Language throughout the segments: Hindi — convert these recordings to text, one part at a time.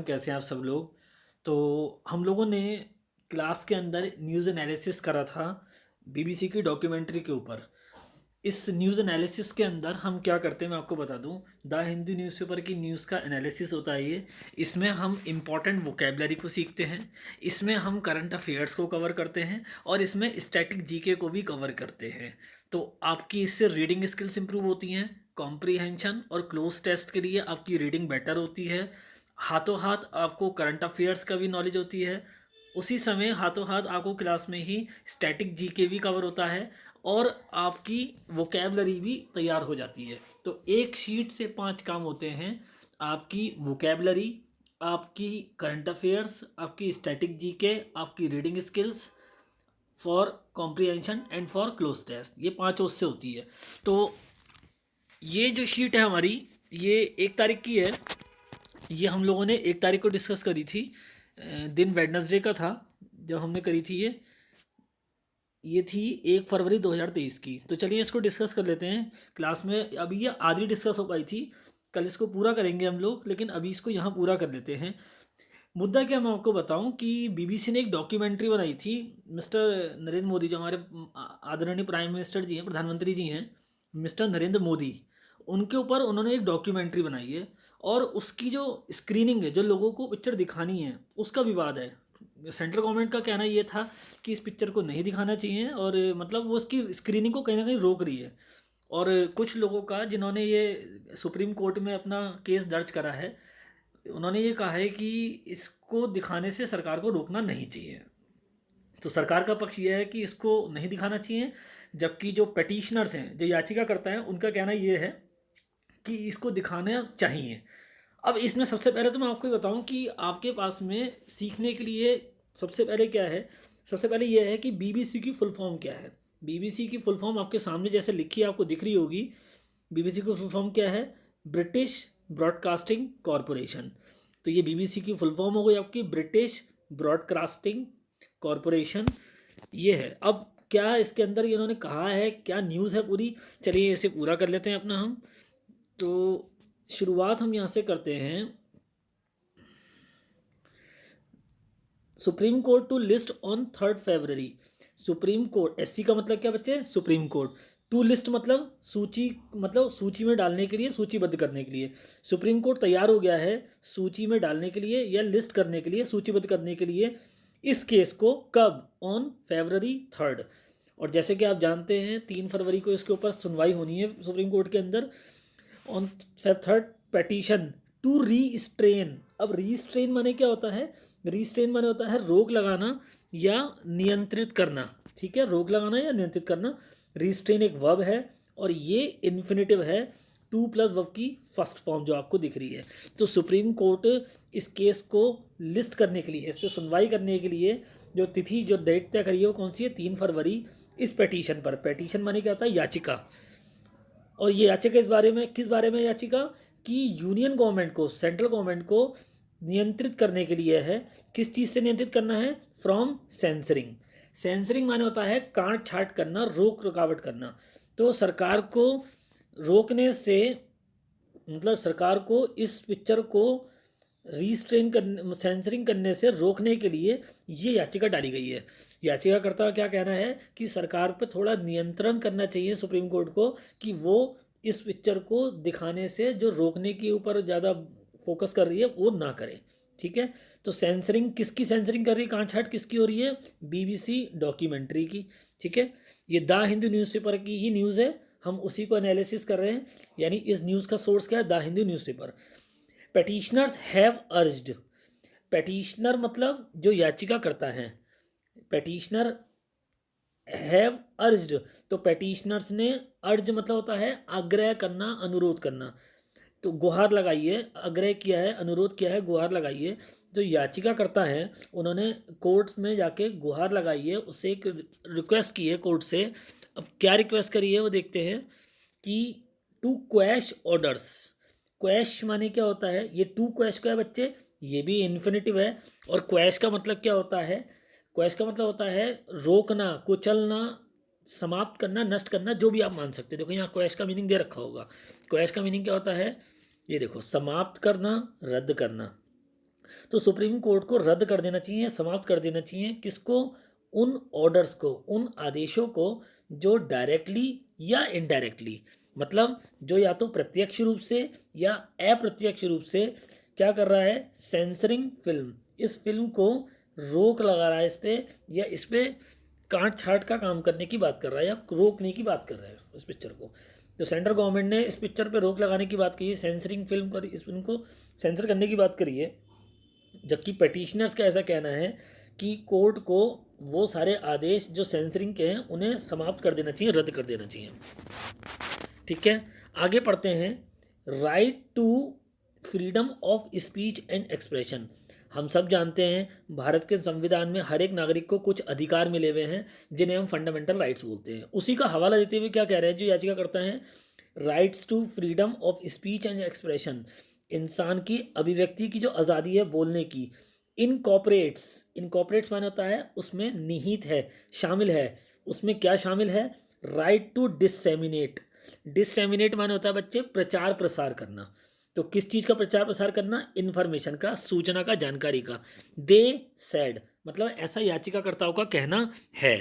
कैसे हैं आप सब लोग। तो हम लोगों ने क्लास के अंदर न्यूज़ एनालिसिस करा था बीबीसी की डॉक्यूमेंट्री के ऊपर। इस न्यूज़ एनालिसिस के अंदर हम क्या करते हैं मैं आपको बता दूं। द हिंदू न्यूज़पेपर की न्यूज़ का एनालिसिस होता है ये। इसमें हम इम्पॉर्टेंट वोकेबलरी को सीखते हैं, इसमें हम करंट अफेयर्स को कवर करते हैं और इसमें स्टैटिक जीके को भी कवर करते हैं। तो आपकी इससे रीडिंग स्किल्स इंप्रूव होती हैं, कॉम्प्रीहेंशन और क्लोज टेस्ट के लिए आपकी रीडिंग बेटर होती है। हाथों हाथ आपको करंट अफेयर्स का भी नॉलेज होती है, उसी समय हाथों हाथ आपको क्लास में ही स्टैटिक जीके भी कवर होता है और आपकी वोकेबलरी भी तैयार हो जाती है। तो एक शीट से 5 काम होते हैं: आपकी वोकेबलरी, आपकी करंट अफेयर्स, आपकी स्टैटिक जीके, आपकी reading skills for comprehension and for cloze test. ये 5 उससे होती है। तो ये जो शीट है हमारी, ये 1 तारीख की है। ये हम लोगों ने 1 तारीख को डिस्कस करी थी। दिन वेडनेसडे का था जब हमने करी थी ये थी 1 फरवरी 2023 की। तो चलिए इसको डिस्कस कर लेते हैं क्लास में। अभी ये आधी डिस्कस हो पाई थी, कल इसको पूरा करेंगे हम लोग, लेकिन अभी इसको यहाँ पूरा कर लेते हैं। मुद्दा क्या मैं आपको बताऊं कि बीबीसी ने एक डॉक्यूमेंट्री बनाई थी। मिस्टर नरेंद्र मोदी, जो हमारे आदरणीय प्राइम मिनिस्टर जी हैं, प्रधानमंत्री जी हैं, मिस्टर नरेंद्र मोदी, उनके ऊपर उन्होंने एक डॉक्यूमेंट्री बनाई है। और उसकी जो स्क्रीनिंग है, जो लोगों को पिक्चर दिखानी है, उसका विवाद है। सेंट्रल गवर्नमेंट का कहना ये था कि इस पिक्चर को नहीं दिखाना चाहिए और मतलब वो उसकी स्क्रीनिंग को कहीं ना कहीं रोक रही है। और कुछ लोगों का, जिन्होंने ये सुप्रीम कोर्ट में अपना केस दर्ज करा है, उन्होंने ये कहा है कि इसको दिखाने से सरकार को रोकना नहीं चाहिए। तो सरकार का पक्ष यह है कि इसको नहीं दिखाना चाहिए, जबकि जो पेटिशनर्स हैं, जो याचिका करता है, उनका कहना ये है कि इसको दिखाना चाहिए। अब इसमें सबसे पहले तो मैं आपको ये बताऊं कि आपके पास में सीखने के लिए सबसे पहले क्या है। सबसे पहले यह है कि बीबीसी की फुल फॉर्म क्या है। बीबीसी की फुल फॉर्म आपके सामने जैसे लिखी है आपको दिख रही होगी। बीबीसी की फुल फॉर्म क्या है? British broadcasting corporation. तो ये बीबीसी की फुल फॉर्म हो गई आपकी, ब्रिटिश ब्रॉडकास्टिंग कॉरपोरेशन। ये है। अब क्या इसके अंदर इन्होंने कहा है, क्या न्यूज़ है पूरी, चलिए इसे पूरा कर लेते हैं अपना हम। तो शुरुआत हम यहाँ से करते हैं। Supreme court to list on 3 February. Supreme court, SC का मतलब क्या बच्चे? Supreme court. टू लिस्ट मतलब सूची, मतलब सूची में डालने के लिए, सूचीबद्ध करने के लिए। सुप्रीम कोर्ट तैयार हो गया है सूची में डालने के लिए या लिस्ट करने के लिए, सूचीबद्ध करने के लिए इस केस को। कब? On February 3। और जैसे कि आप जानते हैं 3 फरवरी को इसके ऊपर सुनवाई होनी है सुप्रीम कोर्ट के अंदर। On Feb 3 petition to restrain. अब रीस्ट्रेन माने क्या होता है? रीस्ट्रेन माने होता है रोक लगाना या नियंत्रित करना। ठीक है, रोक लगाना या नियंत्रित करना। रीस्ट्रेन एक वर्ब है और ये इन्फिनेटिव है, टू प्लस वर्ब की फर्स्ट फॉर्म जो आपको दिख रही है। तो सुप्रीम कोर्ट इस केस को लिस्ट करने के लिए, इस पर सुनवाई करने के लिए जो तिथि, जो डेट तय करी है, वो कौन सी है? 3 फरवरी। इस पेटिशन पर, पेटिशन माने क्या होता है? याचिका। और ये याचिका इस बारे में, किस बारे में याचिका? कि यूनियन गवर्नमेंट को, सेंट्रल गवर्नमेंट को नियंत्रित करने के लिए है। किस चीज़ से नियंत्रित करना है? From censoring. सेंसरिंग माने होता है काट छाट करना, रोक रुकावट करना। तो सरकार को रोकने से, मतलब सरकार को इस पिक्चर को रीस्ट्रेन करने, सेंसरिंग करने से रोकने के लिए ये याचिका डाली गई है। याचिकाकर्ता का क्या कहना है कि सरकार पर थोड़ा नियंत्रण करना चाहिए सुप्रीम कोर्ट को, कि वो इस पिक्चर को दिखाने से जो रोकने के ऊपर ज़्यादा फोकस कर रही है वो ना करे। ठीक है। तो सेंसरिंग, किसकी सेंसरिंग कर रही है, काट छाट किसकी हो रही है? बीबीसी डॉक्यूमेंट्री की। ठीक है। ये द हिंदू न्यूज़पेपर की ही न्यूज़ है, हम उसी को एनालिसिस कर रहे हैं। यानी इस न्यूज़ का सोर्स क्या है? The Hindu newspaper. Petitioners have urged. Petitioner मतलब जो याचिका करता है, पेटिशनर हैव अर्ज्ड। तो पेटिशनर्स ने, अर्ज मतलब होता है आग्रह करना, अनुरोध करना। तो गुहार लगाई है, आग्रह किया है, अनुरोध किया है, गुहार लगाई है। जो याचिका करता है, उन्होंने कोर्ट में जाके गुहार लगाई है, उससे एक रिक्वेस्ट की है कोर्ट से। अब क्या रिक्वेस्ट करी है वो देखते हैं कि टू क्वैश ऑर्डर्स। क्वैश माने क्या होता है? ये टू क्वैश का है बच्चे, ये भी इन्फिनेटिव है। और क्वैश का मतलब क्या होता है? क्वैश का मतलब होता है रोकना, कुचलना, समाप्त करना, नष्ट करना, जो भी आप मान सकते हैं। देखो यहाँ क्वैश का मीनिंग दे रखा होगा। क्वैश का मीनिंग क्या होता है? ये देखो, समाप्त करना, रद्द करना। तो सुप्रीम कोर्ट को रद्द कर देना चाहिए, समाप्त कर देना चाहिए किसको? उन ऑर्डर्स को, उन आदेशों को जो डायरेक्टली या इनडायरेक्टली, मतलब जो या तो प्रत्यक्ष रूप से या अप्रत्यक्ष रूप से क्या कर रहा है? सेंसरिंग फिल्म, इस फिल्म को रोक लगा रहा है इस पे, या इस पे काट छाट का काम करने की बात कर रहा है या रोकने की बात कर रहा है इस पिक्चर को। तो सेंट्रल गवर्नमेंट ने इस पिक्चर पे रोक लगाने की बात की है, सेंसरिंग फिल्म को, इस फिल्म को सेंसर करने की बात करी है। जबकि पेटिशनर्स का ऐसा कहना है कि कोर्ट को वो सारे आदेश जो सेंसरिंग के हैं उन्हें समाप्त कर देना चाहिए, रद्द कर देना चाहिए। ठीक है, आगे पढ़ते हैं। Right to freedom of speech and expression. हम सब जानते हैं भारत के संविधान में हर एक नागरिक को कुछ अधिकार मिले हुए हैं जिन्हें हम फंडामेंटल राइट्स बोलते हैं। उसी का हवाला देते हुए क्या कह रहे हैं जो याचिका करता है? Rights to freedom of speech and expression, इंसान की अभिव्यक्ति की जो आज़ादी है बोलने की, इनकॉपरेट्स माने होता है उसमें निहित है, शामिल है। उसमें क्या शामिल है? राइट टू डिससेमिनेट माने होता है बच्चे प्रचार प्रसार करना। तो किस चीज़ का प्रचार प्रसार करना? इन्फॉर्मेशन का, सूचना का, जानकारी का। दे सेड मतलब ऐसा याचिकाकर्ताओं का कहना है।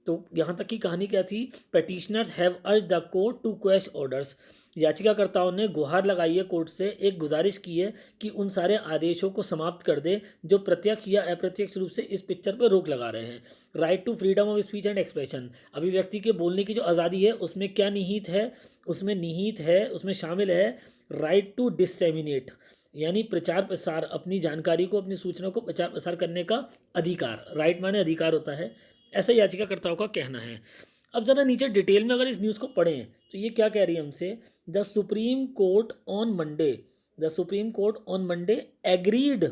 तो यहाँ तक की कहानी क्या थी? Petitioners have urge the court to quash orders, याचिकाकर्ताओं ने गुहार लगाई है कोर्ट से, एक गुजारिश की है कि उन सारे आदेशों को समाप्त कर दे जो प्रत्यक्ष या अप्रत्यक्ष रूप से इस पिक्चर पर रोक लगा रहे हैं। Right to freedom of speech and expression, अभिव्यक्ति के बोलने की जो आज़ादी है उसमें क्या निहित है? उसमें शामिल है राइट टू डिससेमिनेट, यानी प्रचार प्रसार, अपनी जानकारी को, अपनी सूचना को प्रचार प्रसार करने का अधिकार। राइट माने अधिकार होता है, ऐसा याचिकाकर्ताओं का कहना है। अब ज़रा नीचे डिटेल में अगर इस न्यूज़ को पढ़ें तो ये क्या कह रही है हमसे? The supreme court on Monday agreed,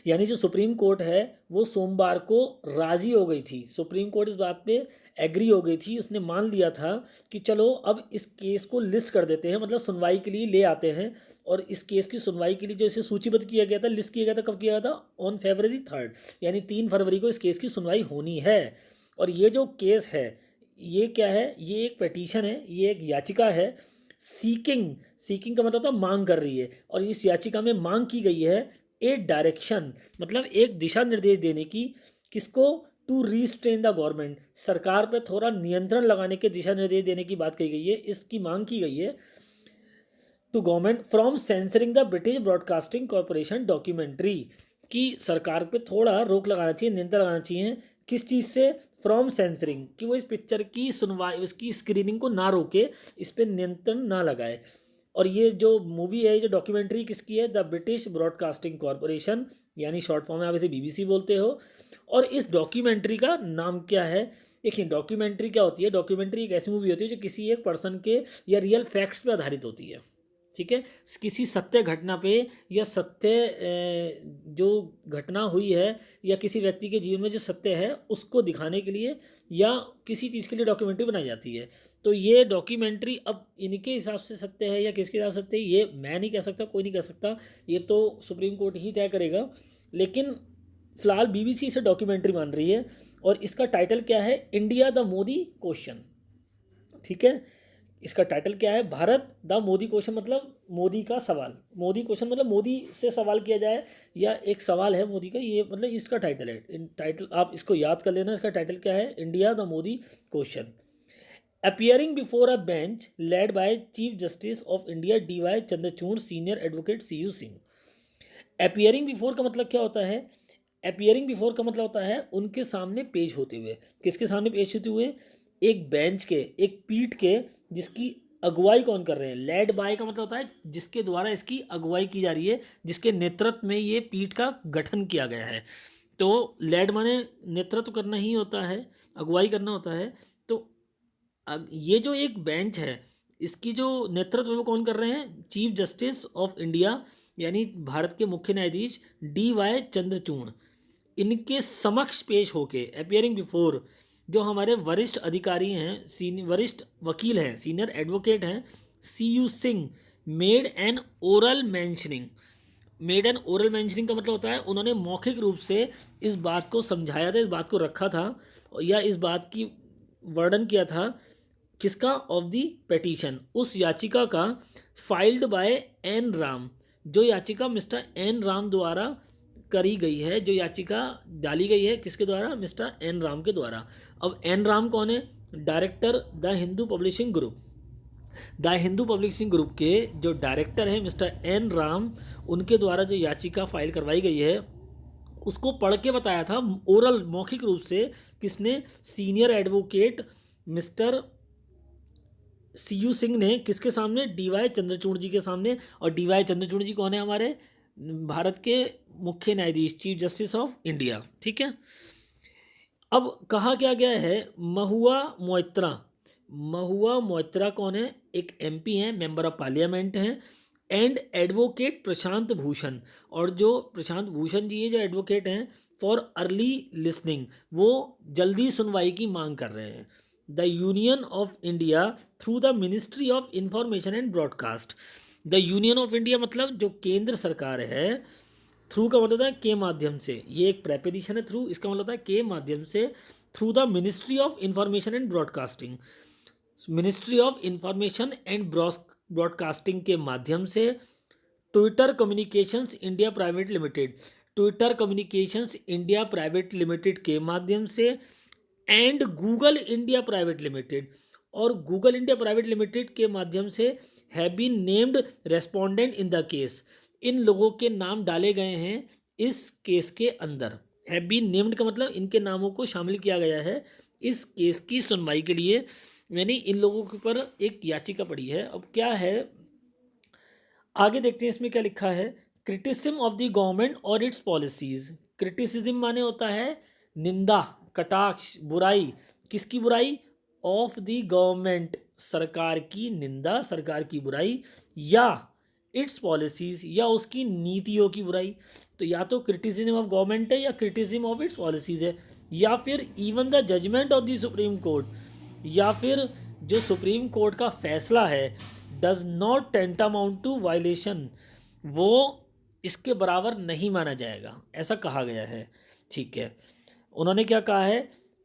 यानी जो सुप्रीम कोर्ट है वो सोमवार को राजी हो गई थी। सुप्रीम कोर्ट इस बात पे एग्री हो गई थी, उसने मान लिया था कि चलो अब इस केस को लिस्ट कर देते हैं, मतलब सुनवाई के लिए ले आते हैं। और इस केस की सुनवाई के लिए जो इसे सूचीबद्ध किया गया था, लिस्ट किया गया था, कब किया गया था? ऑन February 3, यानी 3 फरवरी को इस केस की सुनवाई होनी है। और ये जो केस है ये क्या है? ये एक पेटिशन है, ये एक याचिका है। सीकिंग का मतलब तो मांग कर रही है, और इस याचिका में मांग की गई है ए डायरेक्शन, मतलब एक दिशा निर्देश देने की। किसको? टू रिस्ट्रेन द गवर्नमेंट, सरकार पे थोड़ा नियंत्रण लगाने के दिशा निर्देश देने की बात कही गई है। इसकी मांग की गई है to government from censoring the British broadcasting corporation documentary, कि सरकार पे थोड़ा रोक लगाना चाहिए, नियंत्रण लगाना चाहिए। किस चीज़ से? फ्रॉम सेंसरिंग, कि वो इस पिक्चर की सुनवाई, उसकी स्क्रीनिंग को ना रोके, इस पर नियंत्रण ना लगाए। और ये जो मूवी है, जो डॉक्यूमेंट्री किसकी है? द ब्रिटिश ब्रॉडकास्टिंग कॉरपोरेशन, यानी शॉर्ट फॉर्म में आप इसे BBC बोलते हो। और इस डॉक्यूमेंट्री का नाम क्या है? देखिए डॉक्यूमेंट्री क्या होती है? डॉक्यूमेंट्री एक ऐसी मूवी होती है जो किसी एक पर्सन के या रियल फैक्ट्स पे आधारित होती है। ठीक है, किसी सत्य घटना पे या सत्य जो घटना हुई है या किसी व्यक्ति के जीवन में जो सत्य है उसको दिखाने के लिए या किसी चीज़ के लिए डॉक्यूमेंट्री बनाई जाती है। तो ये डॉक्यूमेंट्री अब इनके हिसाब से सत्य है या किसके हिसाब से सत्य है ये मैं नहीं कह सकता, कोई नहीं कह सकता, ये तो सुप्रीम कोर्ट ही तय करेगा। लेकिन फ़िलहाल BBC इसे डॉक्यूमेंट्री मान रही है और इसका टाइटल क्या है? India the Modi question. ठीक है, इसका टाइटल क्या है? भारत द मोदी क्वेश्चन, मतलब मोदी का सवाल। मोदी क्वेश्चन मतलब मोदी से सवाल किया जाए या एक सवाल है मोदी का, ये मतलब इसका टाइटल है। टाइटल आप इसको याद कर लेना, इसका टाइटल क्या है? India the Modi question. Appearing before a bench led by chief justice of India DY Chandrachud, senior advocate CU Singh. Appearing before का मतलब क्या होता है? अपीयरिंग बिफोर का मतलब होता है उनके सामने पेश होते हुए। किसके सामने पेश होते हुए? एक बेंच के, एक पीठ के, जिसकी अगुवाई कौन कर रहे हैं? लेड बाय का मतलब होता है जिसके द्वारा इसकी अगुवाई की जा रही है, जिसके नेतृत्व में ये पीठ का गठन किया गया है। तो लेड माने नेतृत्व करना ही होता है, अगुवाई करना होता है। तो ये जो एक बेंच है इसकी जो नेतृत्व वो कौन कर रहे हैं? चीफ जस्टिस ऑफ इंडिया, यानी भारत के मुख्य न्यायाधीश DY चंद्रचूड़। इनके समक्ष पेश होके, अपियरिंग बिफोर, जो हमारे वरिष्ठ अधिकारी हैं, वरिष्ठ वकील हैं, सीनियर एडवोकेट हैं CU Singh, made an oral mentioning. का मतलब होता है उन्होंने मौखिक रूप से इस बात को समझाया था, इस बात को रखा था या इस बात की वर्णन किया था। किसका? ऑफ द पेटिशन, उस याचिका का। Filed by N. राम, जो याचिका मिस्टर एन राम द्वारा करी गई है, जो याचिका डाली गई है किसके द्वारा, मिस्टर एन राम के द्वारा। अब एन राम कौन है, director the Hindu publishing group. The Hindu publishing group के जो डायरेक्टर हैं मिस्टर एन राम, उनके द्वारा जो याचिका फाइल करवाई गई है उसको पढ़ के बताया था ओरल, मौखिक रूप से, किसने, senior advocate mister CU Singh ने, किसके सामने, डीवाई चंद्रचूड़ जी के सामने। और डीवाई चंद्रचूड़ जी कौन है, हमारे भारत के मुख्य न्यायाधीश, चीफ जस्टिस ऑफ इंडिया। ठीक है, अब कहा क्या गया है, महुआ मोइत्रा। महुआ मोइत्रा कौन है, एक एमपी हैं, मेंबर ऑफ पार्लियामेंट हैं, एंड एडवोकेट प्रशांत भूषण। और जो प्रशांत भूषण जी हैं, जो एडवोकेट हैं फॉर अर्ली लिसनिंग, वो जल्दी सुनवाई की मांग कर रहे हैं। The union of India through the ministry of information and broadcast. The union of India मतलब जो केंद्र सरकार है, थ्रू का मतलब होता है के माध्यम से, ये एक प्रेपोजिशन है थ्रू, इसका मतलब होता है के माध्यम से, through the ministry of information and broadcasting. Ministry of information and broadcasting के माध्यम से, Twitter communications India private limited, Twitter communications India private limited के माध्यम से, and Google India private limited, और गूगल इंडिया प्राइवेट लिमिटेड के माध्यम से, have been named respondent in the case. इन लोगों के नाम डाले गए हैं इस केस के अंदर। हैव बीन नेम्ड का मतलब इनके नामों को शामिल किया गया है इस केस की सुनवाई के लिए, यानी इन लोगों के ऊपर एक याचिका पड़ी है। अब क्या है, आगे देखते हैं इसमें क्या लिखा है। क्रिटिसिज्म ऑफ द गवर्नमेंट और इट्स पॉलिसीज। क्रिटिसिज्म माने होता है निंदा, कटाक्ष, बुराई। किसकी बुराई, ऑफ द गवर्नमेंट, सरकार की निंदा, सरकार की बुराई, या इट्स पॉलिसीज, या उसकी नीतियों की बुराई। तो या तो क्रिटिसिज्म ऑफ गवर्नमेंट है या क्रिटिसिज्म ऑफ इट्स पॉलिसीज है, या फिर even the judgement of the supreme court, या फिर जो सुप्रीम कोर्ट का फैसला है, does not tantamount to violation, वो इसके बराबर नहीं माना जाएगा, ऐसा कहा गया है। ठीक है, उन्होंने क्या कहा है,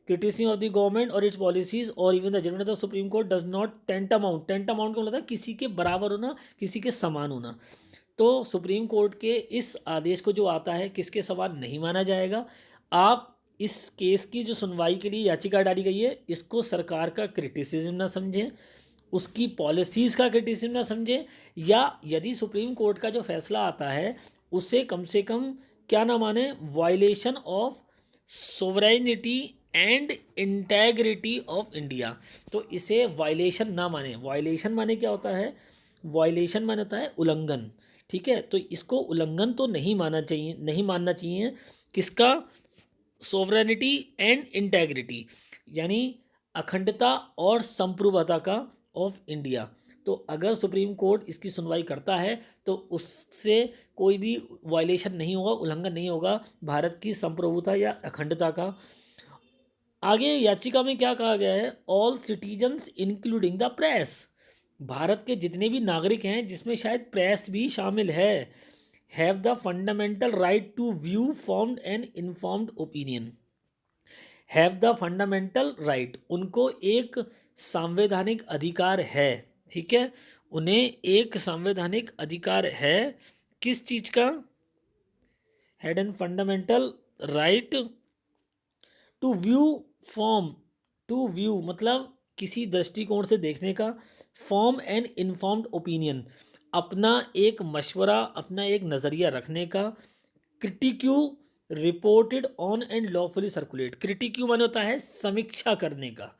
क्रिटिसिज्म ऑफ द गवर्नमेंट और इट्स पॉलिसीज और even the judgement of the supreme court does not tantamount, tantamount का मतलब है किसी के बराबर होना, किसी के समान होना। तो सुप्रीम कोर्ट के इस आदेश को जो आता है किसके समान नहीं माना जाएगा। आप इस केस की जो सुनवाई के लिए याचिका डाली गई है, इसको सरकार का क्रिटिसिज्म ना समझें, उसकी पॉलिसीज़ का क्रिटिसिज्म ना समझें, या यदि सुप्रीम कोर्ट का जो फैसला आता है उसे कम से कम क्या ना माने, violation of sovereignty and integrity of India. तो इसे वायलेशन ना माने। वायलेशन माने क्या होता है, वायलेशन माने होता है उल्लंघन। ठीक है, तो इसको उल्लंघन तो नहीं मानना चाहिए, नहीं मानना चाहिए। किसका, सोवरेनिटी एंड इंटेग्रिटी, यानी अखंडता और संप्रभुता का ऑफ इंडिया। तो अगर सुप्रीम कोर्ट इसकी सुनवाई करता है तो उससे कोई भी वायलेशन नहीं होगा, उल्लंघन नहीं होगा भारत की संप्रभुता या अखंडता का। आगे याचिका में क्या कहा गया है, all citizens including the press, Bharat के जितने भी नागरिक हैं जिसमें शायद प्रेस भी शामिल है, have the fundamental right to view formed and informed opinion. Have the fundamental right, उनको एक संवैधानिक अधिकार है। ठीक है, उन्हें एक संवैधानिक अधिकार है, किस चीज़ का, had an fundamental right to view form, to view मतलब किसी दृष्टिकोण से देखने का, फॉर्म एंड इन्फॉर्म्ड ओपिनियन, अपना एक मशवरा, अपना एक नज़रिया रखने का, critique reported on and lawfully circulate. Critique माने होता है समीक्षा करने का,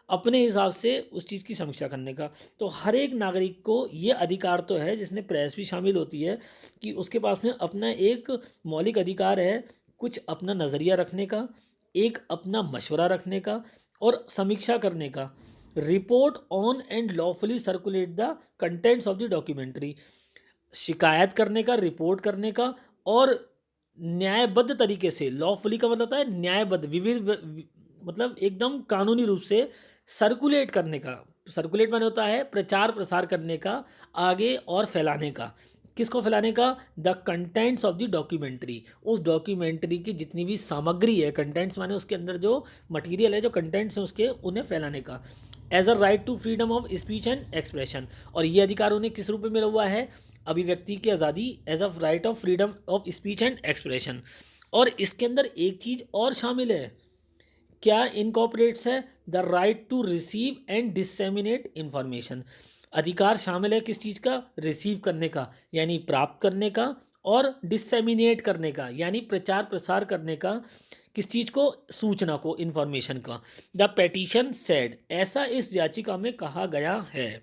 अपने हिसाब से उस चीज़ की समीक्षा करने का। तो हर एक नागरिक को ये अधिकार तो है, जिसमें प्रेस भी शामिल होती है, कि उसके पास में अपना एक मौलिक अधिकार है कुछ अपना नज़रिया रखने का, एक अपना मशवरा रखने का और समीक्षा करने का। Report on and lawfully circulate the contents of the documentary, शिकायत करने का, रिपोर्ट करने का, और न्यायबद्ध तरीके से, लॉफुली का मतलब होता है न्यायबद्ध, विविध, मतलब एकदम कानूनी रूप से सर्कुलेट करने का। सर्कुलेट माने होता है प्रचार प्रसार करने का, आगे और फैलाने का। किसको फैलाने का, the contents of the documentary, उस डॉक्यूमेंट्री की जितनी भी सामग्री है, कंटेंट्स माने उसके अंदर जो मटेरियल है, जो कंटेंट्स हैं उसके, उन्हें फैलाने का। As a right to freedom of speech and expression, और ये अधिकार उन्हें किस रूप में मिला हुआ है, अभिव्यक्ति की आज़ादी as a right of freedom of speech and expression. और इसके अंदर एक चीज़ और शामिल है, क्या इनकॉर्पोरेट्स है, the right to receive and disseminate information. अधिकार शामिल है किस चीज़ का, रिसीव करने का यानी प्राप्त करने का, और डिसेमिनेट करने का यानी प्रचार प्रसार करने का, किस चीज़ को, सूचना को, इंफॉर्मेशन का। द पेटिशन सेड, ऐसा इस याचिका में कहा गया है।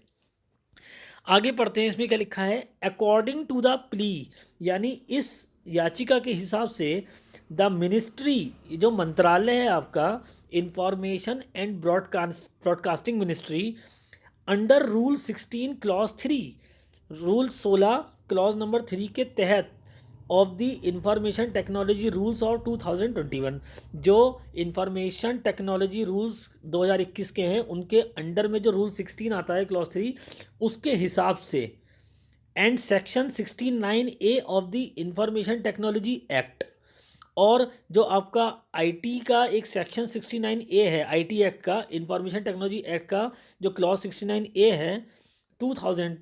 आगे पढ़ते हैं, इसमें क्या लिखा है, अकॉर्डिंग टू द प्ली, यानी इस याचिका के हिसाब से द मिनिस्ट्री, जो मंत्रालय है आपका, information and broadcasting ministry, under rule 16 clause 3, rule 16 clause number 3 के तहत of the information technology rules of 2021, जो इंफॉर्मेशन टेक्नोलॉजी रूल्स 2021 के हैं, उनके अंडर में जो रूल 16 आता है क्लॉज 3, उसके हिसाब से, and section 69A of the information technology act, और जो आपका आईटी का एक सेक्शन 69A है, आईटी एक्ट का, इंफॉर्मेशन टेक्नोलॉजी एक्ट का जो क्लॉज 69A है 2000,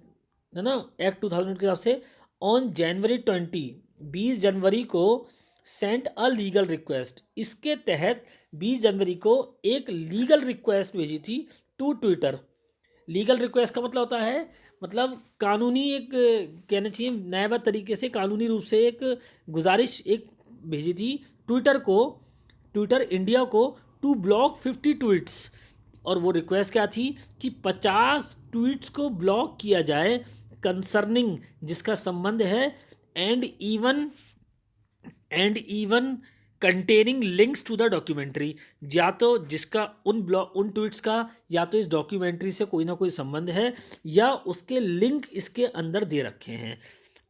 है ना, एक्ट 2000 के हिसाब से, ऑन जनवरी 20 जनवरी को सेंट अ लीगल रिक्वेस्ट, इसके तहत 20 जनवरी को एक लीगल रिक्वेस्ट भेजी थी टू ट्विटर। लीगल रिक्वेस्ट का मतलब होता है, मतलब कानूनी एक, कहना चाहिए न्यायबद्ध तरीके से, कानूनी रूप से एक गुजारिश एक भेजी थी ट्विटर को, ट्विटर इंडिया को, टू ब्लॉक 50 ट्वीट्स। और वो रिक्वेस्ट क्या थी कि 50 ट्वीट्स को ब्लॉक किया जाए कंसर्निंग, जिसका संबंध है, and even containing links to the documentary, या तो जिसका उन ट्वीट्स का या तो इस डॉक्यूमेंट्री से कोई ना कोई संबंध है, या उसके लिंक इसके अंदर दे रखे हैं।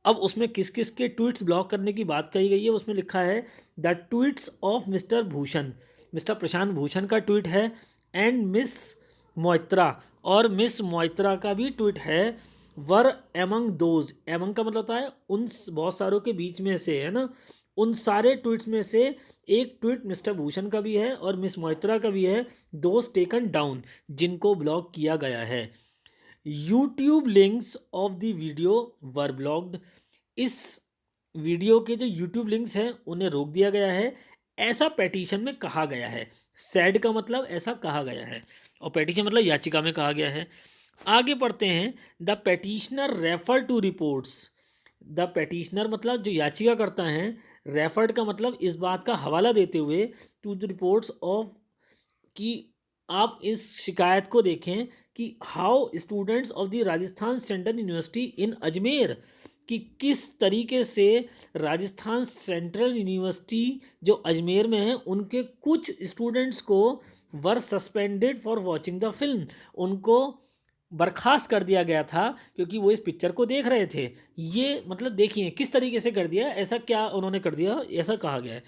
अब उसमें किस किस के ट्वीट्स ब्लॉक करने की बात कही गई है, उसमें लिखा है the tweets of mister Bhushan, mister Prashant Bhushan का ट्वीट है, एंड मिस मोइत्रा, और मिस मोइत्रा का भी ट्वीट है, वर एमंग दोज, एमंग का मतलब होता है उन बहुत सारों के बीच में से, है ना, उन सारे ट्वीट्स में से एक ट्वीट मिस्टर भूषण का भी है और मिस मोइत्रा का भी है, दोज टेकन डाउन, जिनको ब्लॉक किया गया है। YouTube links of the video were blocked, इस वीडियो के जो यूट्यूब लिंक्स हैं उन्हें रोक दिया गया है, ऐसा पेटिशन में कहा गया है। सैड का मतलब ऐसा कहा गया है, और पेटिशन मतलब याचिका में कहा गया है। आगे पढ़ते हैं, the petitioner refer to reports, the petitioner मतलब जो याचिका करता है, रेफर्ड का मतलब इस बात का हवाला देते हुए, टू द रिपोर्ट्स ऑफ, कि आप इस शिकायत को देखें कि how students of the Rajasthan central university in Ajmer, कि किस तरीके से राजस्थान सेंट्रल यूनिवर्सिटी जो अजमेर में है, उनके कुछ स्टूडेंट्स को were suspended for watching the film, उनको बर्खास्त कर दिया गया था क्योंकि वो इस पिक्चर को देख रहे थे। ये मतलब देखिए किस तरीके से कर दिया, ऐसा क्या उन्होंने कर दिया, ऐसा कहा गया है।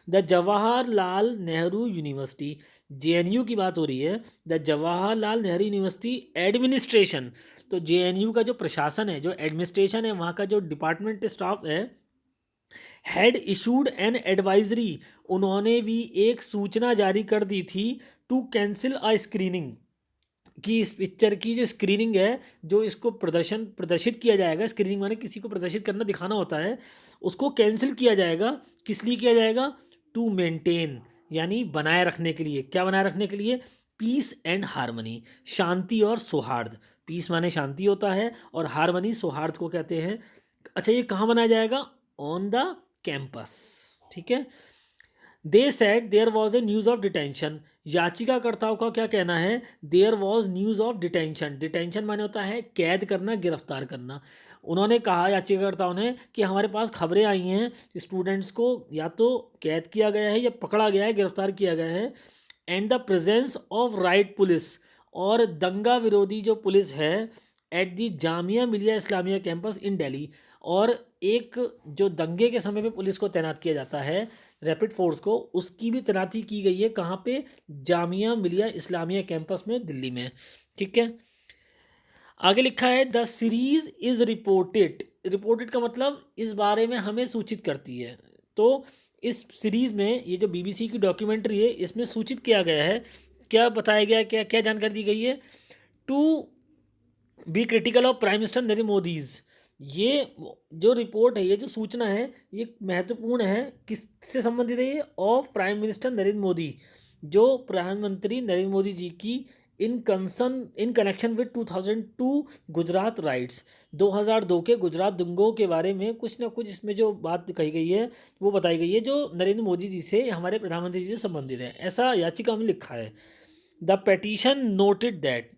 The Jawaharlal Nehru university, JNU की बात हो रही है, the Jawaharlal Nehru university administration, तो जेएनयू का जो प्रशासन है, जो एडमिनिस्ट्रेशन है, वहाँ का जो डिपार्टमेंट स्टाफ है, हैड इशूड एन एडवाइजरी, उन्होंने भी एक सूचना जारी कर दी थी, टू कैंसिल अ स्क्रीनिंग, कि इस पिक्चर की जो स्क्रीनिंग है, जो इसको प्रदर्शित किया जाएगा, स्क्रीनिंग माने किसी को प्रदर्शित करना, दिखाना होता है, उसको कैंसिल किया जाएगा। किस लिए किया जाएगा, टू मेंटेन, यानी बनाए रखने के लिए, क्या बनाए रखने के लिए, पीस एंड हारमनी, शांति और सौहार्द। पीस माने शांति होता है, और हारमनी सौहार्द को कहते हैं। अच्छा, ये कहाँ बनाया जाएगा, ऑन द कैंपस, ठीक है। They said there was a news of detention, याचिकाकर्ताओं का क्या कहना है, there was news of detention, detention माने होता है कैद करना, गिरफ्तार करना। उन्होंने कहा, याचिकाकर्ताओं ने, कि हमारे पास खबरें आई हैं, स्टूडेंट्स को या तो कैद किया गया है या पकड़ा गया है, गिरफ्तार किया गया है, and the presence of right police, और दंगा विरोधी जो पुलिस है, at the Jamia Millia Islamia campus इन दिल्ली, और एक जो दंगे के समय पे पुलिस को तैनात किया जाता है, रैपिड फोर्स को, उसकी भी तैनाती की गई है, कहाँ पे, जामिया मिलिया इस्लामिया कैंपस में, दिल्ली में, ठीक है। आगे लिखा है, the series is reported, reported का मतलब इस बारे में हमें सूचित करती है। तो इस सीरीज में, ये जो बीबीसी की डॉक्यूमेंट्री है, इसमें सूचित किया गया है, क्या बताया गया, क्या क्या जानकारी दी गई है, to be critical of prime minister Narendra Modi's, ये जो रिपोर्ट है, ये जो सूचना है, ये महत्वपूर्ण है। किससे संबंधित है ये? Of prime minister Narendra Modi, जो प्रधानमंत्री नरेंद्र मोदी जी की in connection with 2002 Gujarat rights, 2002 के गुजरात दंगों के बारे में कुछ ना कुछ इसमें जो बात कही गई है वो बताई गई है, जो नरेंद्र मोदी जी से, हमारे प्रधानमंत्री जी से संबंधित है, ऐसा याचिका में लिखा है। द पेटिशन नोटेड दैट,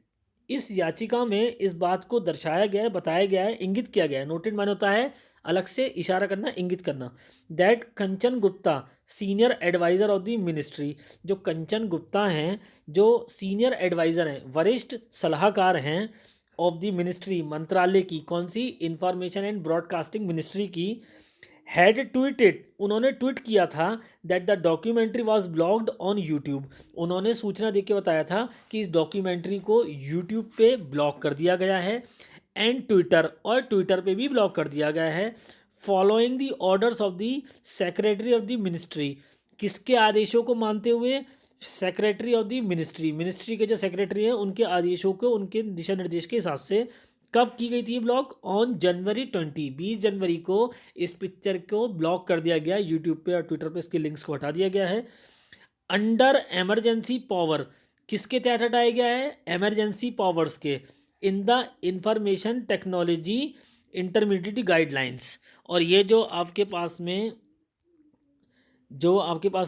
इस याचिका में इस बात को दर्शाया गया है, बताया गया है, इंगित किया गया है। नोटेड माने होता है अलग से इशारा करना, इंगित करना। That Kanchan Gupta, senior adviser of the ministry, जो कंचन गुप्ता हैं, जो सीनियर एडवाइजर हैं, वरिष्ठ सलाहकार हैं, ऑफ द मिनिस्ट्री, मंत्रालय की, कौन सी? इंफॉर्मेशन एंड ब्रॉडकास्टिंग मिनिस्ट्री की, हैड ट्वीटेड, उन्होंने ट्वीट किया था, that the documentary was blocked on YouTube, उन्होंने सूचना देके बताया था कि इस डॉक्यूमेंट्री को यूट्यूब पे ब्लॉक कर दिया गया है, एंड ट्विटर, और ट्विटर पे भी ब्लॉक कर दिया गया है, following the orders of the secretary of the ministry, किसके आदेशों को मानते हुए? Secretary of the ministry, ministry के जो सेक्रेटरी हैं उनके आदेशों को, उनके दिशा निर्देश के हिसाब से। कब की गई थी ब्लॉक? ऑन जनवरी 20 जनवरी को इस पिक्चर को ब्लॉक कर दिया गया यूट्यूब पे और ट्विटर पे, इसके लिंक्स को हटा दिया गया है। अंडर एमरजेंसी पावर, किसके तहत हटाया गया है? एमरजेंसी पावर्स के, in the information technology intermediate guidelines. और ये जो आपके पास में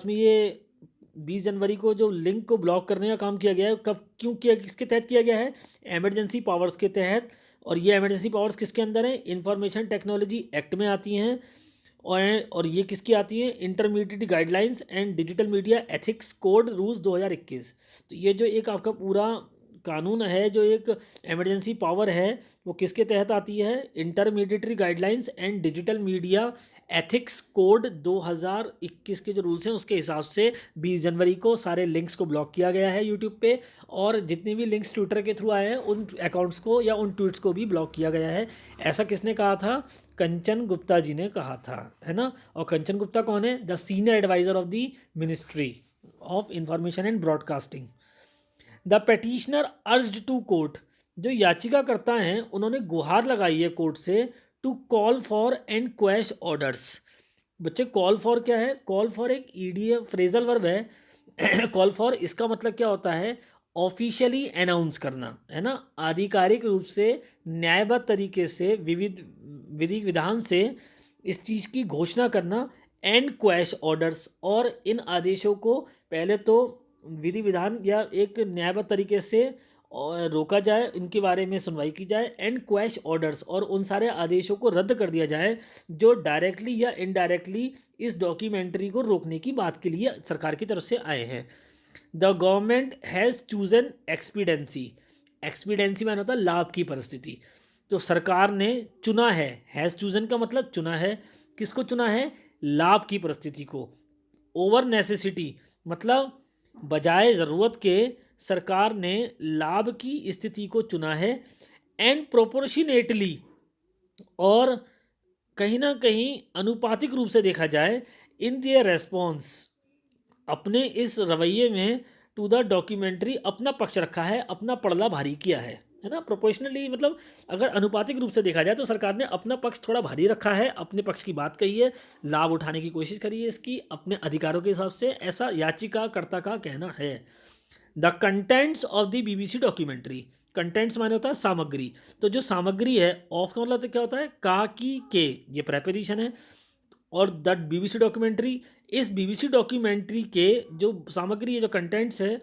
ये 20 जनवरी को जो लिंक को ब्लॉक करने का काम किया गया है, कब, क्यों किया, किसके तहत किया गया है? एमरजेंसी पावर्स के तहत। और ये एमरजेंसी पावर्स किसके अंदर है? इंफॉर्मेशन टेक्नोलॉजी एक्ट में आती हैं। और ये किसकी आती हैं? Intermediate guidelines and digital media ethics code rules 2021। तो ये जो एक आपका पूरा कानून है, जो एक इमरजेंसी पावर है, वो किसके तहत आती है? Intermediary guidelines and digital media ethics code 2021 के जो रूल्स हैं उसके हिसाब से 20 जनवरी को सारे लिंक्स को ब्लॉक किया गया है यूट्यूब पे, और जितने भी लिंक्स ट्विटर के थ्रू आए हैं उन अकाउंट्स को या उन ट्वीट्स को भी ब्लॉक किया गया है। ऐसा किसने कहा था? कंचन गुप्ता जी ने कहा था, है ना। और कंचन गुप्ता कौन है? The senior adviser of the ministry of information and broadcasting. The petitioner urged to court, जो याचिकाकर्ता हैं उन्होंने गुहार लगाई है कोर्ट से, to call for and quash orders. बच्चे, कॉल फॉर क्या है? कॉल फॉर एक ईडीएफ फ्रेजल वर्ब है। कॉल फॉर, इसका मतलब क्या होता है? ऑफिशियली अनाउंस करना, है ना, आधिकारिक रूप से, न्यायबद्ध तरीके से, विविध विधि विधान से इस चीज़ की घोषणा करना। एंड क्वैश ऑर्डर्स, और इन आदेशों को पहले तो विधि विधान या एक न्यायबद्ध तरीके से और रोका जाए, इनके बारे में सुनवाई की जाए। एंड क्वैश ऑर्डर्स, और उन सारे आदेशों को रद्द कर दिया जाए जो डायरेक्टली या इनडायरेक्टली इस डॉक्यूमेंट्री को रोकने की बात के लिए सरकार की तरफ से आए हैं। द गवर्नमेंट हैज़ चूजन एक्सपीडेंसी, एक्सपीडेंसी माने होता है लाभ की परिस्थिति। तो सरकार ने चुना है, हैज़ चूजन का मतलब चुना है, किसको चुना है? लाभ की परिस्थिति को। ओवर नेसेसिटी मतलब बजाय ज़रूरत के सरकार ने लाभ की स्थिति को चुना है। एंड प्रोपोर्शनेटली, और कहीं ना कहीं अनुपातिक रूप से देखा जाए, इन दियर रेस्पॉन्स, अपने इस रवैये में, टू द डॉक्यूमेंट्री, अपना पक्ष रखा है, अपना पड़ला भारी किया है ना। प्रोपोर्शनली मतलब अगर अनुपातिक रूप से देखा जाए तो सरकार ने अपना पक्ष थोड़ा भारी रखा है, अपने पक्ष की बात कही है, लाभ उठाने की कोशिश करी है इसकी अपने अधिकारों के हिसाब से, ऐसा याचिकाकर्ता का कहना है। The contents of the BBC documentary, contents माने होता है सामग्री। तो जो सामग्री है, ऑफ का मतलब क्या होता है? का, की, के, ये प्रेपोजिशन है। और द बीबीसी डॉक्यूमेंट्री, इस बीबीसी डॉक्यूमेंट्री के जो सामग्री है, जो कंटेंट्स है,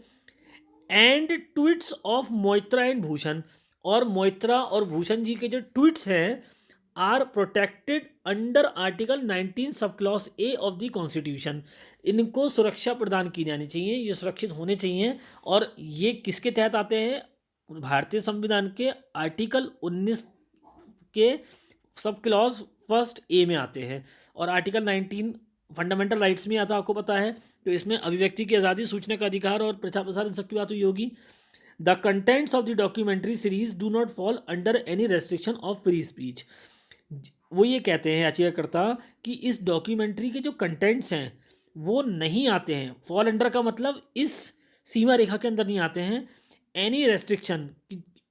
and tweets of Moitra and Bhushan, और मोइत्रा और भूषण जी के जो ट्वीट्स हैं, are protected under article 19 sub clause A of the constitution. इनको सुरक्षा प्रदान की जानी चाहिए, ये सुरक्षित होने चाहिए। और ये किसके तहत आते हैं? भारतीय संविधान के आर्टिकल 19 के सब क्लॉज फर्स्ट ए में आते हैं, और आर्टिकल 19 फंडामेंटल राइट्स में आता है, आपको पता है। तो इसमें अभिव्यक्ति की आज़ादी, सूचना का अधिकार और प्रचार प्रसार, इन सब की बात हुई होगी। The contents of the documentary series do not fall under any restriction of free speech. वो ये कहते हैं याचिकाकर्ता कि इस डॉक्यूमेंट्री के जो कंटेंट्स हैं वो नहीं आते हैं, फॉल अंडर का मतलब इस सीमा रेखा के अंदर नहीं आते हैं, एनी रेस्ट्रिक्शन,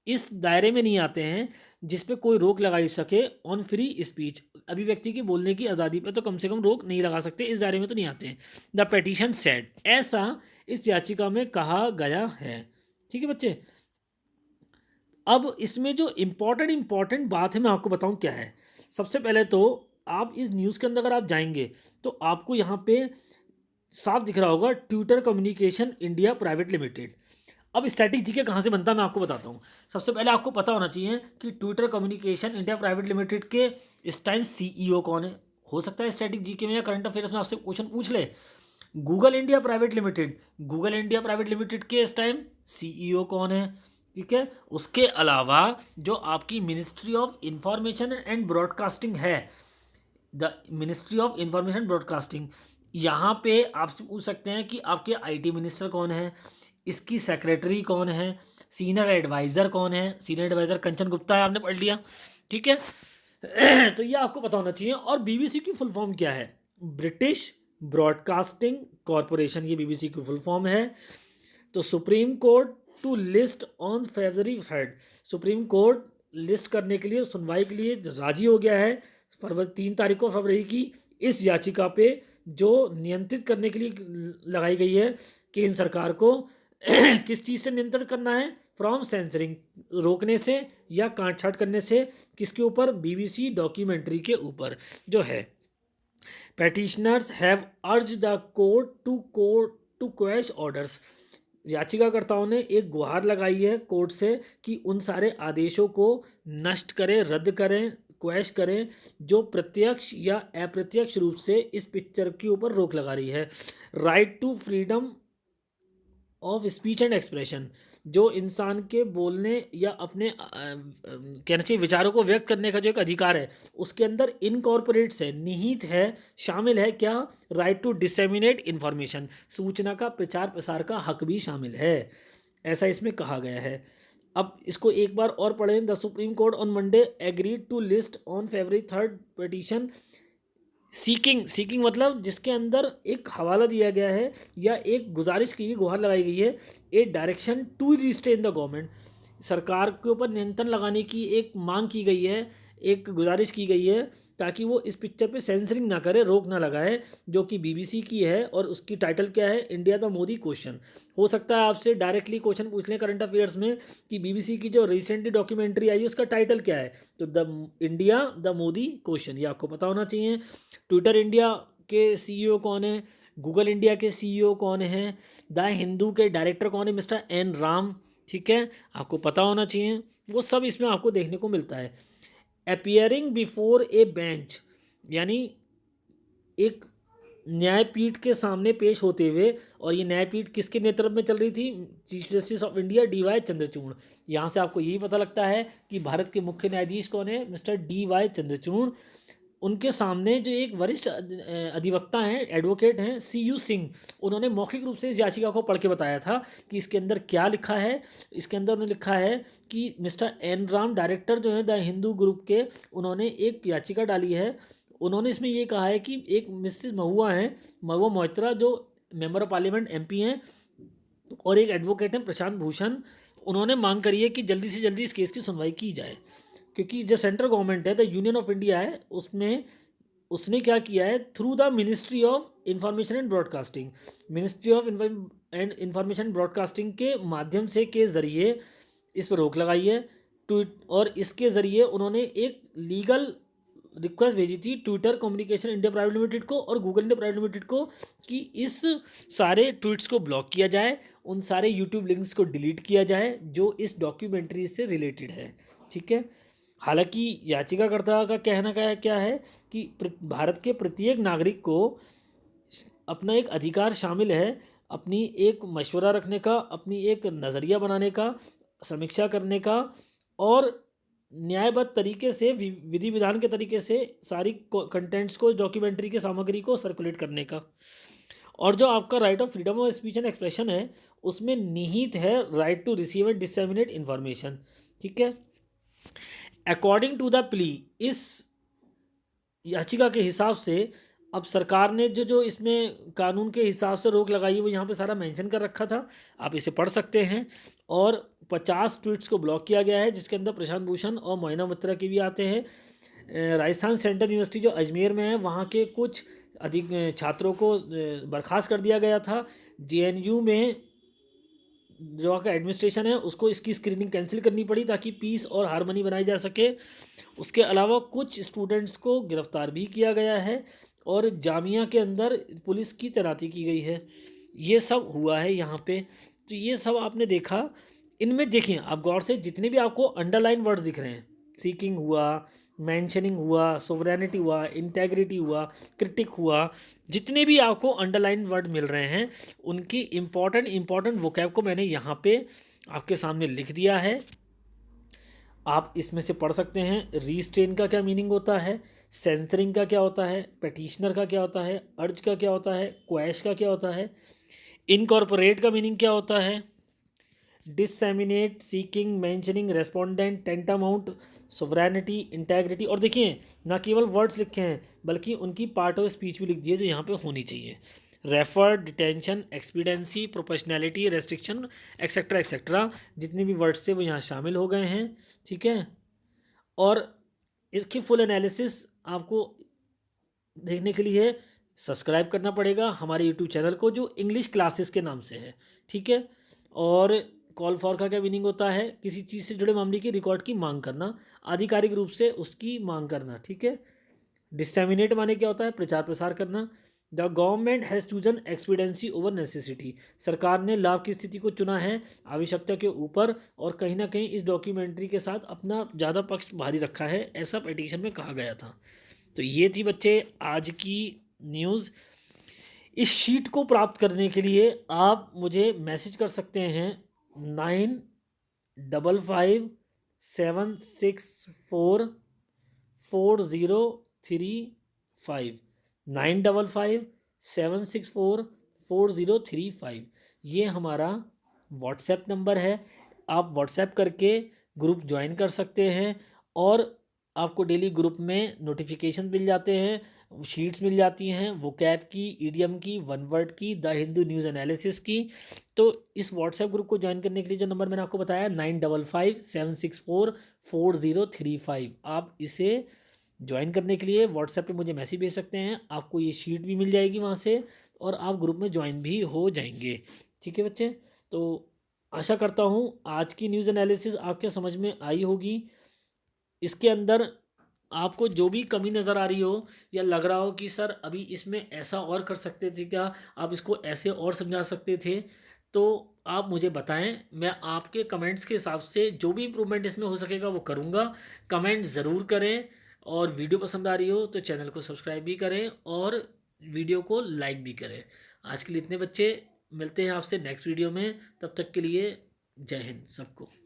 इस दायरे में नहीं आते हैं जिस पे कोई रोक लगाई सके ऑन फ्री स्पीच। अभिव्यक्ति की बोलने की आज़ादी पे तो कम से कम रोक नहीं लगा सकते, इस दायरे में तो नहीं आते हैं। द पेटिशन सेड, ऐसा इस याचिका में कहा गया है। ठीक है बच्चे, अब इसमें जो इम्पॉर्टेंट बात है मैं आपको बताऊं क्या है। सबसे पहले तो आप इस न्यूज़ के अंदर अगर आप जाएंगे तो आपको यहाँ पे साफ दिख रहा होगा Twitter communication India private limited. अब स्टैटिक जीके कहाँ से बनता है मैं आपको बताता हूँ। सबसे पहले आपको पता होना चाहिए कि Twitter communication India private limited के इस टाइम सीईओ कौन है। हो सकता है स्टैटिक जीके में या करंट अफेयर्स में आपसे क्वेश्चन पूछ ले। गूगल इंडिया प्राइवेट लिमिटेड के इस टाइम सीईओ कौन है। ठीक है, उसके अलावा जो आपकी ministry of information and broadcasting है, the ministry of information broadcasting, यहाँ पे आपसे पूछ सकते हैं कि आपके आईटी मिनिस्टर कौन है, इसकी सेक्रेटरी कौन है, सीनियर एडवाइज़र कौन है। सीनियर एडवाइज़र कंचन गुप्ता है, आपने पढ़ लिया। ठीक है तो ये आपको पता होना चाहिए। और बीबीसी की फुल फॉर्म क्या है? ब्रिटिश ब्रॉडकास्टिंग कॉरपोरेशन, ये बीबीसी की फुल फॉर्म है। तो supreme court to list on February 3, supreme court list करने के लिए, सुनवाई के लिए राजी हो गया है फरवरी 3 तारीख को फरवरी की, इस याचिका पे जो नियंत्रित करने के लिए लगाई गई है केंद्र सरकार को किस चीज़ से नियंत्रण करना है? फ्रॉम सेंसरिंग, रोकने से या काट छाट करने से। किसके ऊपर? बीबीसी डॉक्यूमेंट्री के ऊपर जो है। Petitioners have urge the court to quash orders, याचिकाकर्ताओं ने एक गुहार लगाई है कोर्ट से कि उन सारे आदेशों को नष्ट करें, रद्द करें, क्वैश करें जो प्रत्यक्ष या अप्रत्यक्ष रूप से इस पिक्चर के ऊपर रोक लगा रही है। Right to freedom of speech and expression, जो इंसान के बोलने या अपने कहना चाहिए विचारों को व्यक्त करने का जो एक अधिकार है, उसके अंदर इनकॉर्पोरेट्स है, निहित है, शामिल है क्या? राइट टू डिसेमिनेट इन्फॉर्मेशन, सूचना का प्रचार प्रसार का हक भी शामिल है, ऐसा इसमें कहा गया है। अब इसको एक बार और पढ़ें। The supreme court on Monday agreed to list on February 3 petition seeking मतलब जिसके अंदर एक हवाला दिया गया है या एक गुजारिश की, गुहार लगाई गई है, a direction to restrain the government, सरकार के ऊपर नियंत्रण लगाने की एक मांग की गई है, एक गुजारिश की गई है ताकि वो इस पिक्चर पे सेंसरिंग ना करे, रोक ना लगाए, जो कि बीबीसी की है। और उसकी टाइटल क्या है? India the Modi question. हो सकता है आपसे डायरेक्टली क्वेश्चन पूछ लें करंट अफेयर्स में कि बीबीसी की जो रिसेंटली डॉक्यूमेंट्री आई उसका टाइटल क्या है, तो the India the Modi question, ये आपको पता होना चाहिए। ट्विटर इंडिया के सीईओ कौन है? गूगल इंडिया के सीईओ कौन है? द हिंदू के डायरेक्टर कौन है? Mister N Ram. ठीक है, आपको पता होना चाहिए, वो सब इसमें आपको देखने को मिलता है। अपियरिंग बिफोर ए बेंच, यानी एक न्यायपीठ के सामने पेश होते हुए, और ये न्यायपीठ किसके नेतृत्व में चल रही थी? Chief justice of India DY Chandrachud. यहाँ से आपको यही पता लगता है कि भारत के मुख्य न्यायाधीश कौन है? Mister DY Chandrachud. उनके सामने जो एक वरिष्ठ अधिवक्ता हैं, एडवोकेट हैं, CU सिंह, उन्होंने मौखिक रूप से इस याचिका को पढ़ के बताया था कि इसके अंदर क्या लिखा है। इसके अंदर उन्होंने लिखा है कि मिस्टर एन राम, डायरेक्टर जो है द हिंदू ग्रुप के, उन्होंने एक याचिका डाली है। उन्होंने इसमें ये कहा है कि एक मिसेस महुआ हैं, महुआ मोइत्रा, जो मेंबर ऑफ पार्लियामेंट MP हैं, और एक एडवोकेट हैं प्रशांत भूषण, उन्होंने मांग करी है कि जल्दी से जल्दी इस केस की सुनवाई की जाए। क्योंकि जो सेंट्रल गवर्नमेंट है, द यूनियन ऑफ इंडिया है, उसमें उसने क्या किया है? Through the ministry of information and broadcasting, ministry of information broadcasting के माध्यम से, के ज़रिए इस पर रोक लगाई है। ट्वीट, और इसके ज़रिए उन्होंने एक लीगल रिक्वेस्ट भेजी थी Twitter communication India private limited को और गूगल इंडिया प्राइवेट लिमिटेड को कि इस सारे ट्वीट्स को ब्लॉक किया जाए, उन सारे यूट्यूब लिंक्स को डिलीट किया जाए जो इस डॉक्यूमेंट्री से रिलेटेड है। ठीक है, हालांकि याचिकाकर्ता का कहना क्या है कि भारत के प्रत्येक नागरिक को अपना एक अधिकार शामिल है अपनी एक मशवरा रखने का, अपनी एक नज़रिया बनाने का, समीक्षा करने का, और न्यायबद्ध तरीके से, विधि विधान के तरीके से सारी कंटेंट्स को, डॉक्यूमेंट्री की सामग्री को सर्कुलेट करने का। और जो आपका right of freedom of speech and expression है, उसमें निहित है right to receive and disseminate information. ठीक है, अकॉर्डिंग टू द प्ली, इस याचिका के हिसाब से अब सरकार ने जो इसमें कानून के हिसाब से रोक लगाई है वो यहाँ पे सारा मेंशन कर रखा था, आप इसे पढ़ सकते हैं। और 50 ट्वीट्स को ब्लॉक किया गया है, जिसके अंदर प्रशांत भूषण और मोइना मित्रा के भी आते हैं। राजस्थान सेंट्रल यूनिवर्सिटी जो अजमेर में है, वहाँ के कुछ अधिक छात्रों को बर्खास्त कर दिया गया था। जेएनयू में जो आपका एडमिनिस्ट्रेशन है उसको इसकी स्क्रीनिंग कैंसिल करनी पड़ी ताकि पीस और हारमनी बनाई जा सके। उसके अलावा कुछ स्टूडेंट्स को गिरफ्तार भी किया गया है और जामिया के अंदर पुलिस की तैनाती की गई है। ये सब हुआ है यहाँ पे। तो ये सब आपने देखा। इनमें देखिए आप गौर से, जितने भी आपको अंडरलाइन वर्ड्स दिख रहे हैं, सीकिंग हुआ, मेंशनिंग हुआ, सोवरेनिटी हुआ, इंटेग्रिटी हुआ, क्रिटिक हुआ, जितने भी आपको अंडरलाइन वर्ड मिल रहे हैं उनकी इंपॉर्टेंट वोकैब को मैंने यहाँ पे आपके सामने लिख दिया है। आप इसमें से पढ़ सकते हैं। रीस्ट्रेन का क्या मीनिंग होता है, सेंसरिंग का क्या होता है, पेटिशनर का क्या होता है, अर्ज का क्या होता है, क्वैश का क्या होता है, इनकॉर्पोरेट का मीनिंग क्या होता है, disseminate, seeking, mentioning, respondent, tantamount, sovereignty, integrity. और देखिए ना केवल वर्ड्स लिखे हैं बल्कि उनकी पार्ट ऑफ स्पीच भी लिख दी है जो यहाँ पे होनी चाहिए। Refer, detention, expediency, professionality, restriction, etcetera etcetera, जितने भी वर्ड्स थे वो यहाँ शामिल हो गए हैं। ठीक है। और इसकी फुल एनालिसिस आपको देखने के लिए सब्सक्राइब करना पड़ेगा हमारे यूट्यूब चैनल को, जो इंग्लिश क्लासेस के नाम से है। ठीक है। और कॉल फॉर का क्या मीनिंग होता है, किसी चीज़ से जुड़े मामले की रिकॉर्ड की मांग करना, आधिकारिक रूप से उसकी मांग करना। ठीक है। डिससेमिनेट माने क्या होता है, प्रचार प्रसार करना। The government has chosen expediency over necessity, सरकार ने लाभ की स्थिति को चुना है आवश्यकता के ऊपर, और कहीं ना कहीं इस डॉक्यूमेंट्री के साथ अपना ज़्यादा पक्ष भारी रखा है, ऐसा पिटीशन में कहा गया था। तो ये थी बच्चे आज की न्यूज़। इस शीट को प्राप्त करने के लिए आप मुझे मैसेज कर सकते हैं 9555764403 9557644035। ये हमारा व्हाट्सएप नंबर है। आप व्हाट्सएप करके ग्रुप ज्वाइन कर सकते हैं और आपको डेली ग्रुप में नोटिफिकेशन मिल जाते हैं, शीट्स मिल जाती हैं वोकैब की, ईडियम की, वन वर्ड की, द हिंदू न्यूज़ एनालिसिस की। तो इस व्हाट्सएप ग्रुप को ज्वाइन करने के लिए जो नंबर मैंने आपको बताया 9557644035, आप इसे ज्वाइन करने के लिए व्हाट्सएप पे मुझे मैसेज भेज सकते हैं। आपको ये शीट भी मिल जाएगी वहाँ से और आप ग्रुप में ज्वाइन भी हो जाएंगे। ठीक है बच्चे। तो आशा करता हूँ आज की न्यूज़ एनालिसिस आपके समझ में आई होगी। इसके अंदर आपको जो भी कमी नज़र आ रही हो या लग रहा हो कि सर अभी इसमें ऐसा और कर सकते थे क्या, आप इसको ऐसे और समझा सकते थे, तो आप मुझे बताएं। मैं आपके कमेंट्स के हिसाब से जो भी इम्प्रूवमेंट इसमें हो सकेगा वो करूँगा। कमेंट ज़रूर करें और वीडियो पसंद आ रही हो तो चैनल को सब्सक्राइब भी करें और वीडियो को लाइक भी करें। आज के लिए इतने बच्चे, मिलते हैं आपसे नेक्स्ट वीडियो में। तब तक के लिए जय हिंद सबको।